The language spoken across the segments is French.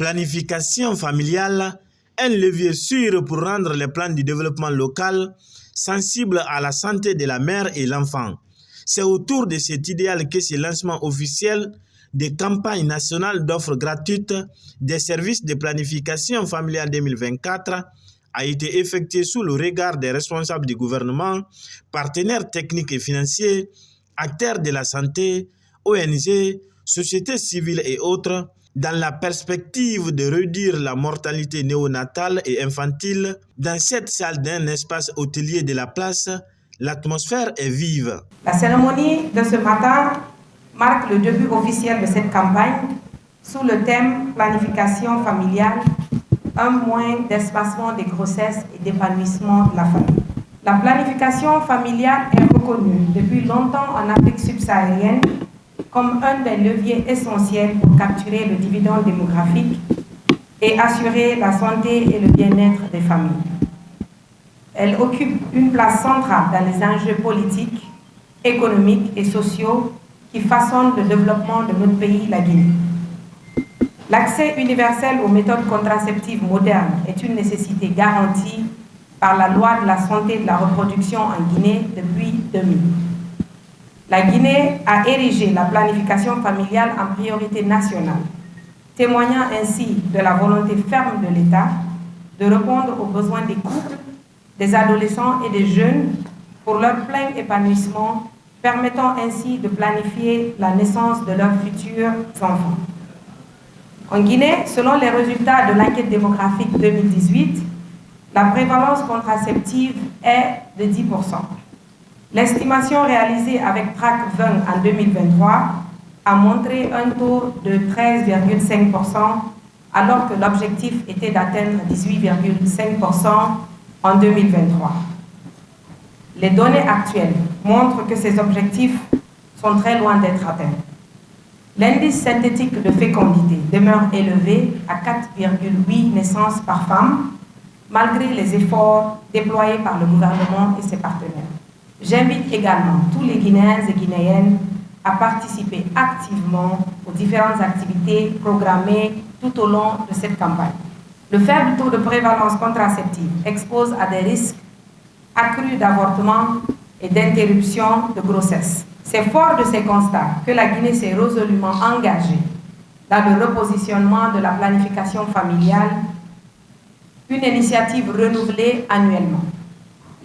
Planification familiale, un levier sûr pour rendre les plans du développement local sensibles à la santé de la mère et l'enfant. C'est autour de cet idéal que ce lancement officiel des campagnes nationales d'offres gratuites des services de planification familiale 2024 a été effectué sous le regard des responsables du gouvernement, partenaires techniques et financiers, acteurs de la santé, ONG, sociétés civiles et autres, dans la perspective de réduire la mortalité néonatale et infantile. Dans cette salle d'un espace hôtelier de la place, l'atmosphère est vive. La cérémonie de ce matin marque le début officiel de cette campagne sous le thème planification familiale, un moyen d'espacement des grossesses et d'épanouissement de la famille. La planification familiale est reconnue depuis longtemps en Afrique subsaharienne comme un des leviers essentiels pour capturer le dividende démographique et assurer la santé et le bien-être des familles. Elle occupe une place centrale dans les enjeux politiques, économiques et sociaux qui façonnent le développement de notre pays, la Guinée. L'accès universel aux méthodes contraceptives modernes est une nécessité garantie par la loi de la santé et de la reproduction en Guinée depuis 2000. La Guinée a érigé la planification familiale en priorité nationale, témoignant ainsi de la volonté ferme de l'État de répondre aux besoins des couples, des adolescents et des jeunes pour leur plein épanouissement, permettant ainsi de planifier la naissance de leurs futurs enfants. En Guinée, selon les résultats de l'enquête démographique 2018, la prévalence contraceptive est de 10%. L'estimation réalisée avec TRAC 20 en 2023 a montré un taux de 13,5%, alors que l'objectif était d'atteindre 18,5% en 2023. Les données actuelles montrent que ces objectifs sont très loin d'être atteints. L'indice synthétique de fécondité demeure élevé à 4,8 naissances par femme, malgré les efforts déployés par le gouvernement et ses partenaires. J'invite également tous les Guinéens et Guinéennes à participer activement aux différentes activités programmées tout au long de cette campagne. Le faible taux de prévalence contraceptive expose à des risques accrus d'avortement et d'interruption de grossesse. C'est fort de ces constats que la Guinée s'est résolument engagée dans le repositionnement de la planification familiale, une initiative renouvelée annuellement.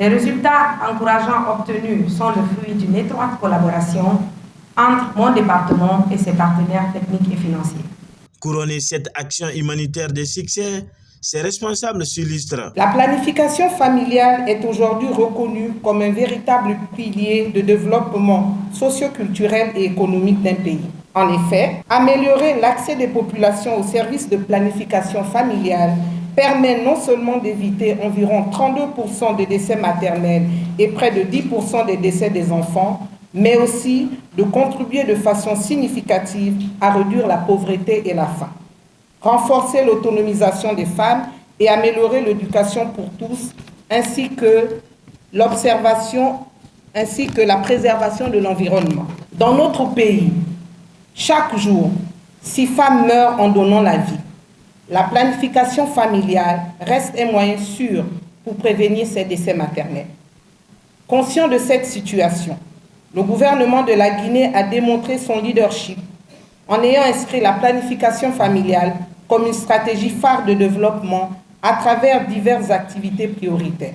Les résultats encourageants obtenus sont le fruit d'une étroite collaboration entre mon département et ses partenaires techniques et financiers. Couronner cette action humanitaire de succès, ses responsables s'illustrent. La planification familiale est aujourd'hui reconnue comme un véritable pilier de développement socio-culturel et économique d'un pays. En effet, améliorer l'accès des populations aux services de planification familiale permet non seulement d'éviter environ 32% des décès maternels et près de 10% des décès des enfants, mais aussi de contribuer de façon significative à réduire la pauvreté et la faim, renforcer l'autonomisation des femmes et améliorer l'éducation pour tous, ainsi que la préservation de l'environnement. Dans notre pays, chaque jour, 6 femmes meurent en donnant la vie. La planification familiale reste un moyen sûr pour prévenir ces décès maternels. Conscient de cette situation, le gouvernement de la Guinée a démontré son leadership en ayant inscrit la planification familiale comme une stratégie phare de développement à travers diverses activités prioritaires.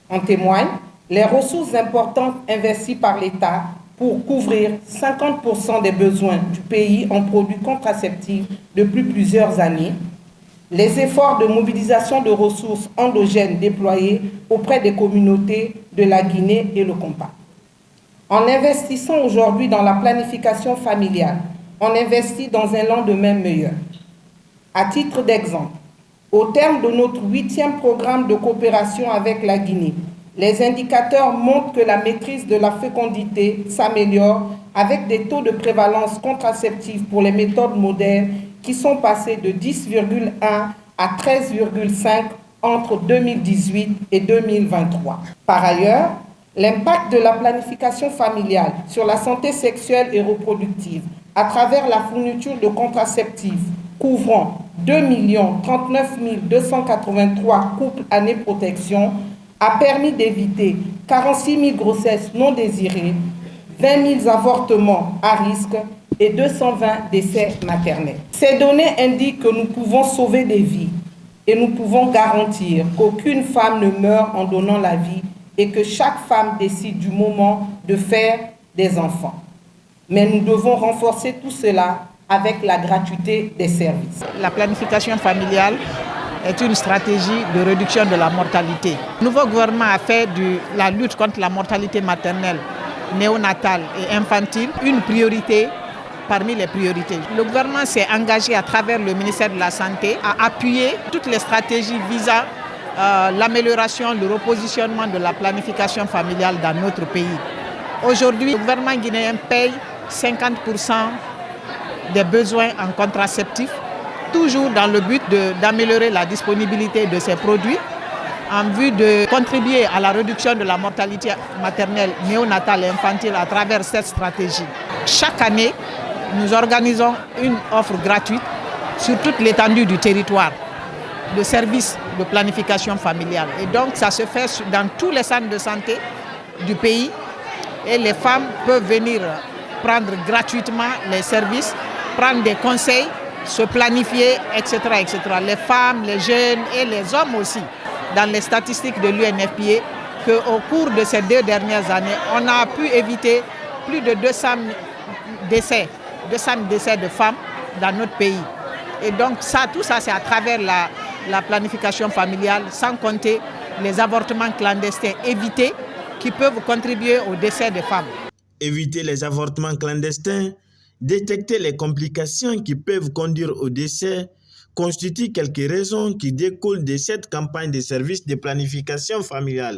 En témoignent les ressources importantes investies par l'État pour couvrir 50% des besoins du pays en produits contraceptifs depuis plusieurs années, les efforts de mobilisation de ressources endogènes déployés auprès des communautés de la Guinée et le compas. En investissant aujourd'hui dans la planification familiale, on investit dans un lendemain meilleur. À titre d'exemple, au terme de notre 8e programme de coopération avec la Guinée, les indicateurs montrent que la maîtrise de la fécondité s'améliore avec des taux de prévalence contraceptive pour les méthodes modernes qui sont passés de 10,1 à 13,5 entre 2018 et 2023. Par ailleurs, l'impact de la planification familiale sur la santé sexuelle et reproductive à travers la fourniture de contraceptifs couvrant 2 039 283 couples années protection a permis d'éviter 46 000 grossesses non désirées, 20 000 avortements à risque et 220 décès maternels. Ces données indiquent que nous pouvons sauver des vies et nous pouvons garantir qu'aucune femme ne meurt en donnant la vie et que chaque femme décide du moment de faire des enfants. Mais nous devons renforcer tout cela avec la gratuité des services. La planification familiale est une stratégie de réduction de la mortalité. Le nouveau gouvernement a fait de la lutte contre la mortalité maternelle, néonatale et infantile une priorité parmi les priorités. Le gouvernement s'est engagé à travers le ministère de la Santé à appuyer toutes les stratégies visant l'amélioration, le repositionnement de la planification familiale dans notre pays. Aujourd'hui, le gouvernement guinéen paye 50% des besoins en contraceptifs, toujours dans le but d'améliorer la disponibilité de ces produits en vue de contribuer à la réduction de la mortalité maternelle, néonatale et infantile à travers cette stratégie. Chaque année, nous organisons une offre gratuite sur toute l'étendue du territoire de services de planification familiale. Et donc, ça se fait dans tous les centres de santé du pays et les femmes peuvent venir prendre gratuitement les services, prendre des conseils, se planifier, etc., etc. Les femmes, les jeunes et les hommes aussi. Dans les statistiques de l'UNFPA, qu'au cours de ces 2 dernières années, on a pu éviter plus de 200 décès de femmes dans notre pays. Et donc tout ça, c'est à travers la planification familiale, sans compter les avortements clandestins évités qui peuvent contribuer au décès des femmes. Éviter les avortements clandestins, détecter les complications qui peuvent conduire au décès constituent quelques raisons qui découlent de cette campagne de services de planification familiale.